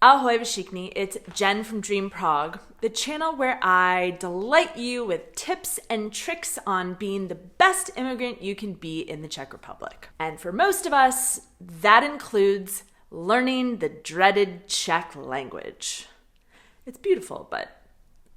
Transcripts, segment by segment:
Ahoj všichni, it's Jen from Dream Prague, the channel where I delight you with tips and tricks on being the best immigrant you can be in the Czech Republic. And for most of us, that includes learning the dreaded Czech language. It's beautiful, but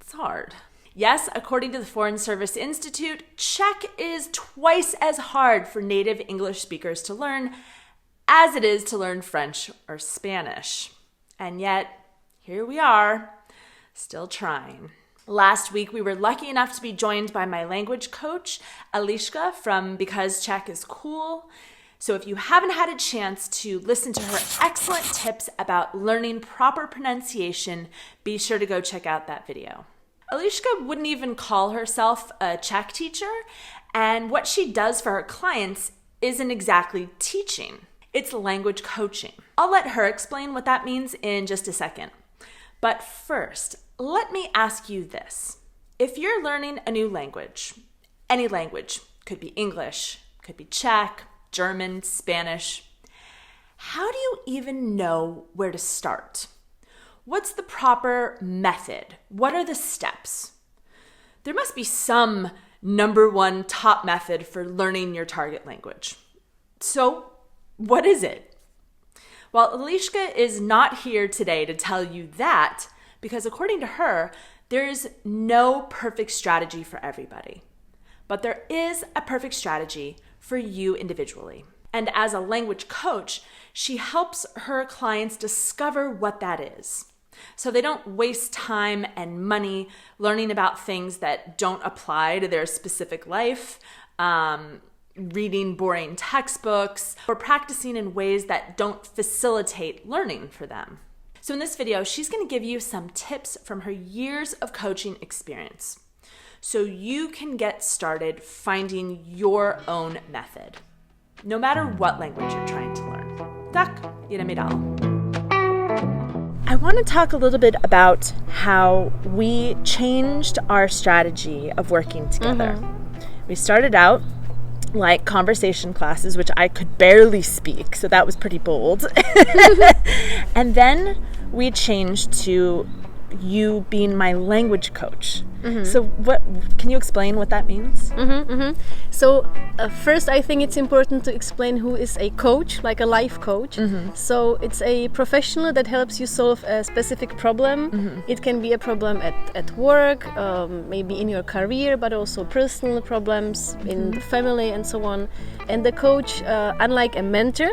it's hard. Yes, according to the Foreign Service Institute, Czech is twice as hard for native English speakers to learn as it is to learn French or Spanish. And yet, here we are, still trying. Last week, we were lucky enough to be joined by my language coach, Eliška, from Because Czech is Cool. So if you haven't had a chance to listen to her excellent tips about learning proper pronunciation, be sure to go check out that video. Eliška wouldn't even call herself a Czech teacher, and what she does for her clients isn't exactly teaching. It's language coaching. I'll let her explain what that means in just a second. But first, let me ask you this. If you're learning a new language, any language, could be English, could be Czech, German, Spanish, how do you even know where to start? What's the proper method? What are the steps? There must be some number one top method for learning your target language. So, what is it? Well, Eliška is not here today to tell you that because according to her, there's no perfect strategy for everybody. But there is a perfect strategy for you individually. And as a language coach, she helps her clients discover what that is. So they don't waste time and money learning about things that don't apply to their specific life, reading boring textbooks, or practicing in ways that don't facilitate learning for them. So in this video, she's going to give you some tips from her years of coaching experience so you can get started finding your own method, no matter what language you're trying to learn. Tak, jedeme dál. I want to talk a little bit about how we changed our strategy of working together. We started out like conversation classes, which I could barely speak, so that was pretty bold. And then we changed to you being my language coach. So what can you explain what that means? So first I think it's important to explain who is a coach, like a life coach. So it's a professional that helps you solve a specific problem. It can be a problem at work, maybe in your career, but also personal problems in the family and so on. And the coach, unlike a mentor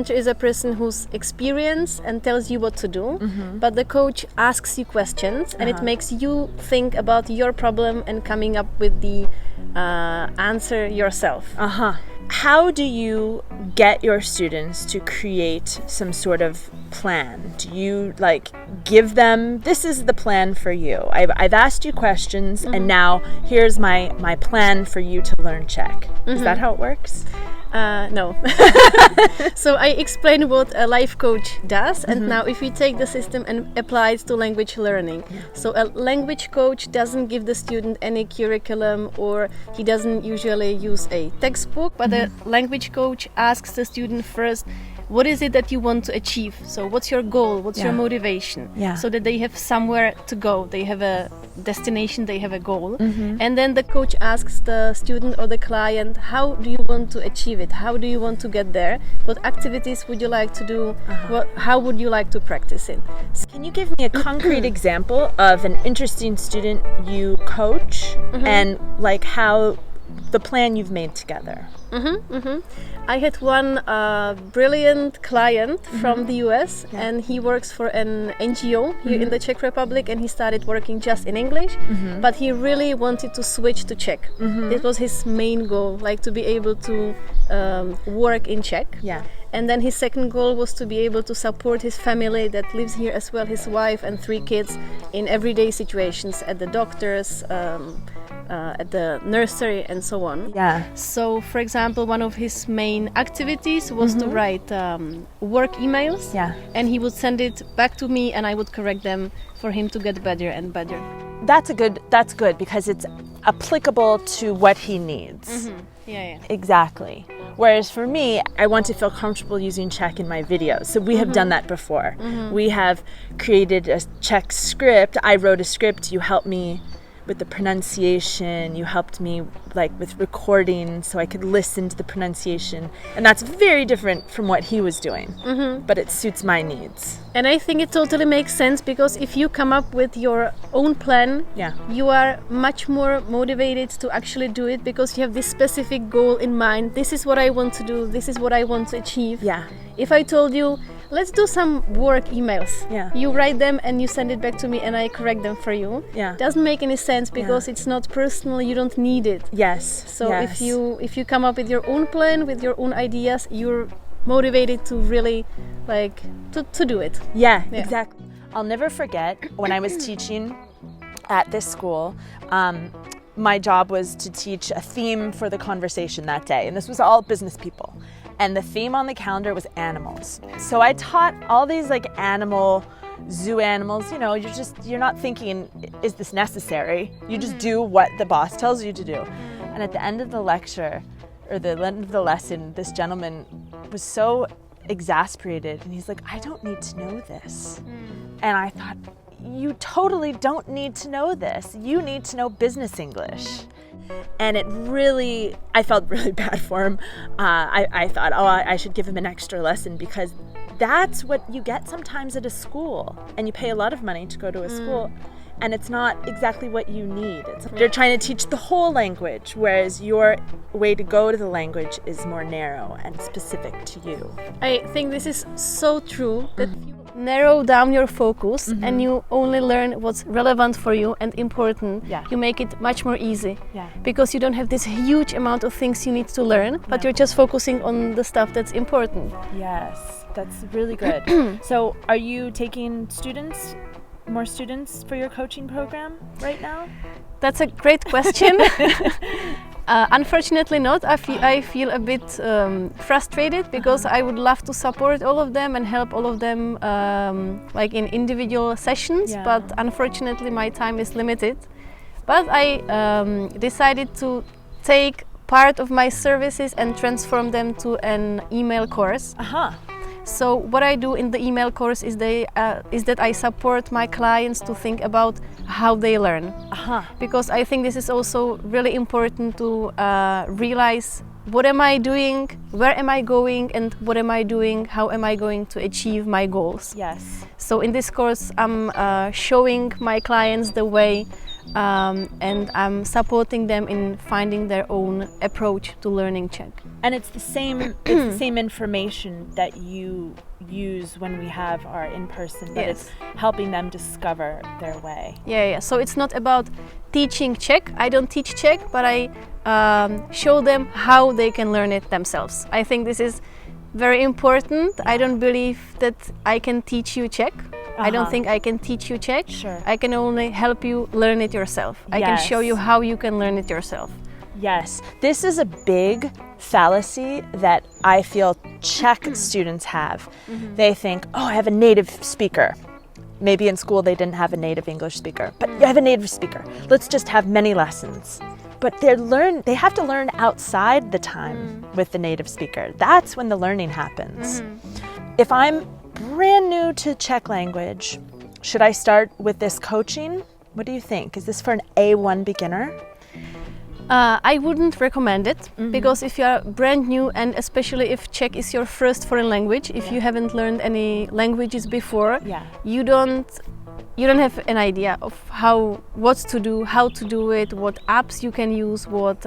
is a person who's experienced and tells you what to do, but the coach asks you questions and it makes you think about your problem and coming up with the answer yourself. How do you get your students to create some sort of plan? Do you give them, this is the plan for you. I've asked you questions and now here's my plan for you to learn Czech. Is that how it works? No. So I explained what a life coach does, and now if we take the system and apply it to language learning. So a language coach doesn't give the student any curriculum, or he doesn't usually use a textbook, but a language coach asks the student first, what is it that you want to achieve? So what's your goal? What's your motivation? So that they have somewhere to go. They have a destination, they have a goal. And then the coach asks the student or the client, how do you want to achieve it? How do you want to get there? What activities would you like to do? How would you like to practice it? Can you give me a concrete example of an interesting student you coach and how the plan you've made together? I had one brilliant client from the US, and he works for an NGO here in the Czech Republic, and he started working just in English, but he really wanted to switch to Czech. It was his main goal, to be able to work in Czech. And then his second goal was to be able to support his family that lives here as well, his wife and 3 kids, in everyday situations at the doctors, at the nursery and so on. So, for example, one of his main activities was to write work emails, and he would send it back to me and I would correct them for him to get better and better. That's good because it's applicable to what he needs. Yeah. Exactly. Whereas for me, I want to feel comfortable using Czech in my videos. So we have done that before. We have created a Czech script. I wrote a script. You helped me with the pronunciation. You helped me with recording so I could listen to the pronunciation. And that's very different from what he was doing. But it suits my needs. And I think it totally makes sense, because if you come up with your own plan, you are much more motivated to actually do it, because you have this specific goal in mind. This is what I want to do. This is what I want to achieve. If I told you, let's do some work emails, you write them and you send it back to me and I correct them for you. Doesn't make any sense, because it's not personal. You don't need it. So if you come up with your own plan, with your own ideas, you're motivated to really to do it. Exactly. I'll never forget when I was teaching at this school. My job was to teach a theme for the conversation that day, and this was all business people. And the theme on the calendar was animals. So I taught all these zoo animals. You're not thinking, is this necessary? You just do what the boss tells you to do. And at the end of the lecture, or the end of the lesson, this gentleman was so exasperated, and he's like, I don't need to know this. And I thought, you totally don't need to know this. You need to know business English. And I felt really bad for him. I thought, I should give him an extra lesson, because that's what you get sometimes at a school. And you pay a lot of money to go to a school, and it's not exactly what you need. They're trying to teach the whole language, whereas your way to go to the language is more narrow and specific to you. I think this is so true, that if you narrow down your focus and you only learn what's relevant for you and important, you make it much more easy, because you don't have this huge amount of things you need to learn, but you're just focusing on the stuff that's important. Yes, that's really good. So are you taking more students for your coaching program right now? That's a great question. Unfortunately not. I feel a bit frustrated, because I would love to support all of them and help all of them in individual sessions, but unfortunately my time is limited. But I decided to take part of my services and transform them to an email course. So what I do in the email course is that I support my clients to think about how they learn. Because I think this is also really important to realize, what am I doing, where am I going, and what am I doing, how am I going to achieve my goals. So in this course I'm showing my clients the way, and I'm supporting them in finding their own approach to learning Czech. And it's the same information that you use when we have our in-person, but it's helping them discover their way. So it's not about teaching Czech. I don't teach Czech, but I show them how they can learn it themselves. I think this is very important. I don't believe that I can teach you Czech. I don't think I can teach you Czech. I can only help you learn it yourself. I can show you how you can learn it yourself. This is a big fallacy that I feel Czech students have. They think, I have a native speaker. Maybe in school they didn't have a native English speaker, but you have a native speaker. Let's just have many lessons. But they have to learn outside the time with the native speaker. That's when the learning happens. If I'm brand new to Czech language, should I start with this coaching? What do you think? Is this for an A1 beginner? I wouldn't recommend it, because if you are brand new, and especially if Czech is your first foreign language, if you haven't learned any languages before, you don't have an idea of what to do, how to do it, what apps you can use, what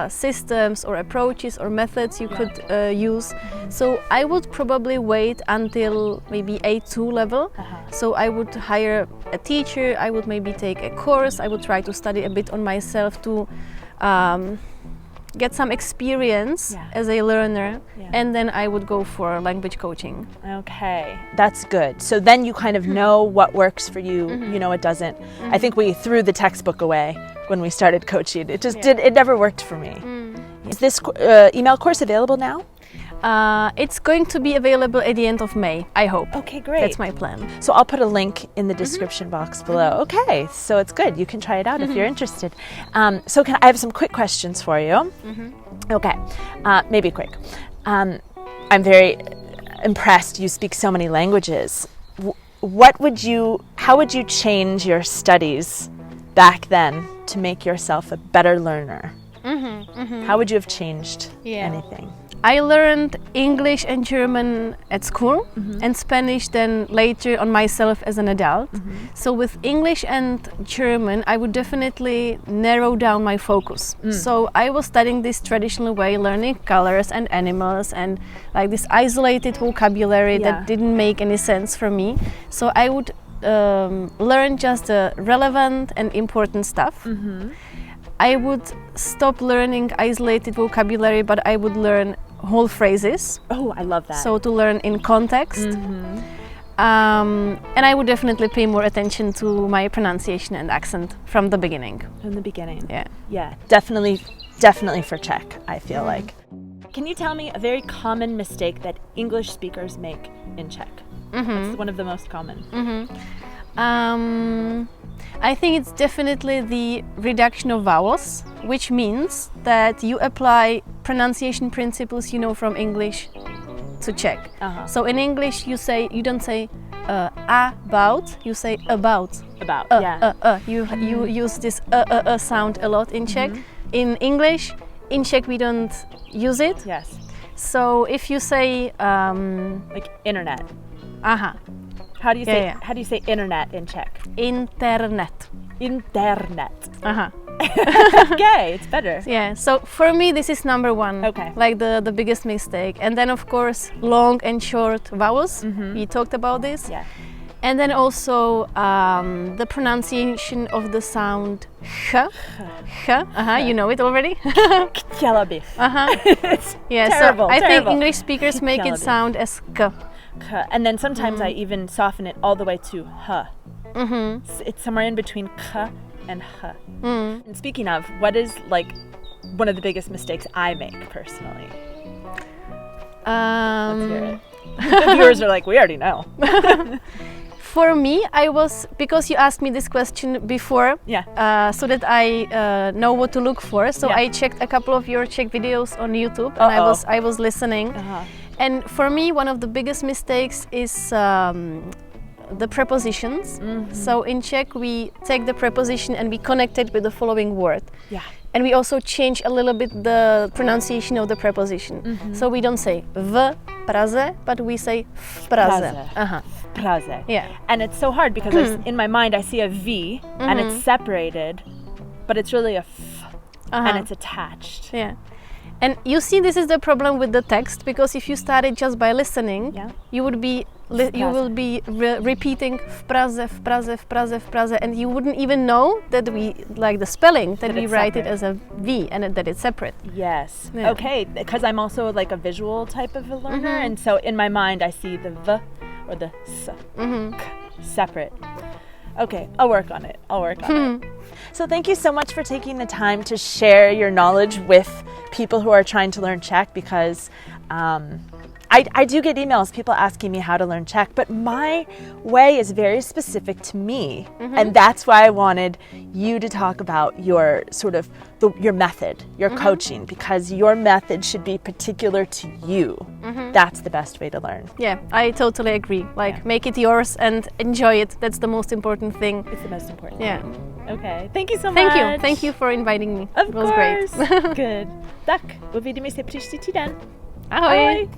systems or approaches or methods you could use. So I would probably wait until maybe A2 level. So I would hire a teacher, I would maybe take a course, I would try to study a bit on myself to get some experience as a learner, and then I would go for language coaching. Okay, that's good. So then you kind of know what works for you, you know what doesn't. I think we threw the textbook away when we started coaching. It just it never worked for me. Is this email course available now? It's going to be available at the end of May, I hope. Okay, great. That's my plan. So I'll put a link in the description box below. Okay, so it's good. You can try it out if you're interested. So I have some quick questions for you. Okay, maybe quick. I'm very impressed. You speak so many languages. How would you change your studies back then to make yourself a better learner? How would you have changed anything? I learned English and German at school and Spanish then later on myself as an adult. So with English and German, I would definitely narrow down my focus. So I was studying this traditional way, learning colors and animals and like this isolated vocabulary that didn't make any sense for me. So I would learn just the relevant and important stuff. I would stop learning isolated vocabulary, but I would learn whole phrases. Oh, I love that. So to learn in context. And I would definitely pay more attention to my pronunciation and accent from the beginning. From the beginning. Yeah. Yeah, definitely for Czech, I feel like. Can you tell me a very common mistake that English speakers make in Czech? What's one of the most common? I think it's definitely the reduction of vowels, which means that you apply pronunciation principles you know from English to Czech. So in English you don't say about, you say about. About, You use this sound a lot in Czech. In English, in Czech we don't use it. Yes. So if you say like internet. How do you say internet in Czech? Internet. Internet. Okay, it's better. Yeah, so for me this is number one. Okay. Like the biggest mistake. And then of course long and short vowels. We talked about this. Yeah. And then also the pronunciation of the sound ch. You know it already. It's terrible, so I think terrible. English speakers make it sound as k. And then sometimes I even soften it all the way to h. It's somewhere in between k and h. And speaking of, what is like one of the biggest mistakes I make personally? Let's hear it. The viewers are like, we already know. For me, because you asked me this question before, so that I know what to look for. So I checked a couple of your Czech videos on YouTube, and I was listening. And for me, one of the biggest mistakes is the prepositions. So in Czech, we take the preposition and we connect it with the following word. And we also change a little bit the pronunciation of the preposition. So we don't say v Praze, but we say v Praze. Praze. Yeah. And it's so hard because in my mind I see a V and it's separated, but it's really a f and it's attached. Yeah. And you see, this is the problem with the text, because if you started just by listening, you will be repeating v Praze, v Praze, v Praze, v Praze, and you wouldn't even know that we like the spelling that we write it as a V and that it's separate. Yes. Yeah. Okay, because I'm also like a visual type of a learner, and so in my mind I see the V or the S k, separate. Okay, I'll work on it. So thank you so much for taking the time to share your knowledge with people who are trying to learn Czech, because I do get emails, people asking me how to learn Czech, but my way is very specific to me. And that's why I wanted you to talk about your sort of your method, your coaching, because your method should be particular to you. That's the best way to learn. Yeah, I totally agree. Like, make it yours and enjoy it. That's the most important thing. It's the most important thing. Okay, thank you so much. Thank you for inviting me. Of it was course. Great. Good. Tak, uvidíme se příští týden. Ahoj.